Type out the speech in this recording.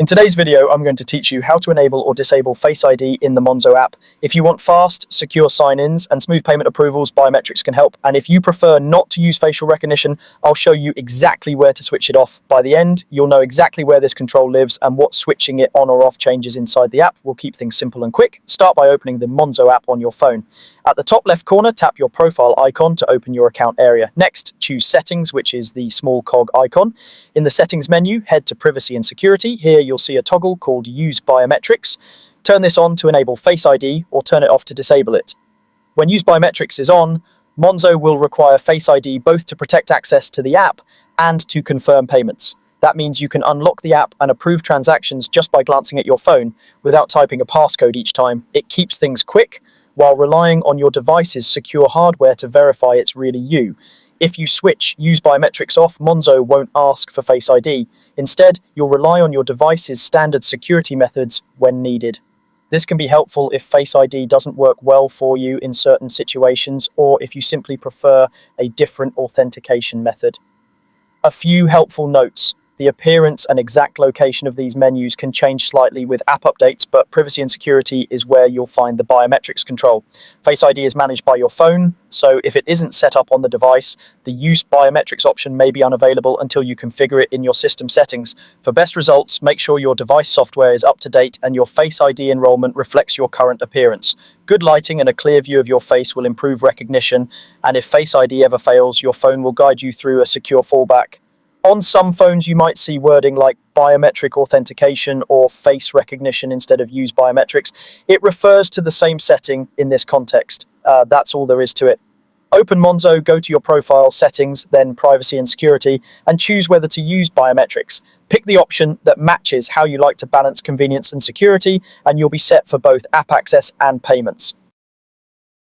In today's video, I'm going to teach you how to enable or disable Face ID in the Monzo app. If you want fast, secure sign-ins and smooth payment approvals, biometrics can help. And if you prefer not to use facial recognition, I'll show you exactly where to switch it off. By the end, you'll know exactly where this control lives and what switching it on or off changes inside the app will keep things simple and quick. Start by opening the Monzo app on your phone. At the top left corner, tap your profile icon to open your account area. Next, choose Settings, which is the small cog icon. In the Settings menu, head to Privacy and Security. Here you'll see a toggle called Use Biometrics. Turn this on to enable Face ID or turn it off to disable it. When Use Biometrics is on, Monzo will require Face ID both to protect access to the app and to confirm payments. That means you can unlock the app and approve transactions just by glancing at your phone without typing a passcode each time. It keeps things quick while relying on your device's secure hardware to verify it's really you. If you switch Use Biometrics off, Monzo won't ask for Face ID. Instead, you'll rely on your device's standard security methods when needed. This can be helpful if Face ID doesn't work well for you in certain situations, or if you simply prefer a different authentication method. A few helpful notes. The appearance and exact location of these menus can change slightly with app updates, but Privacy and Security is where you'll find the biometrics control. Face ID is managed by your phone, so if it isn't set up on the device, the Use Biometrics option may be unavailable until you configure it in your system settings. For best results, make sure your device software is up to date and your Face ID enrollment reflects your current appearance. Good lighting and a clear view of your face will improve recognition, and if Face ID ever fails, your phone will guide you through a secure fallback. On some phones, you might see wording like biometric authentication or face recognition instead of Use Biometrics. It refers to the same setting in this context. That's all there is to it. Open Monzo, go to your profile settings, then Privacy and Security, and choose whether to use biometrics. Pick the option that matches how you like to balance convenience and security, and you'll be set for both app access and payments.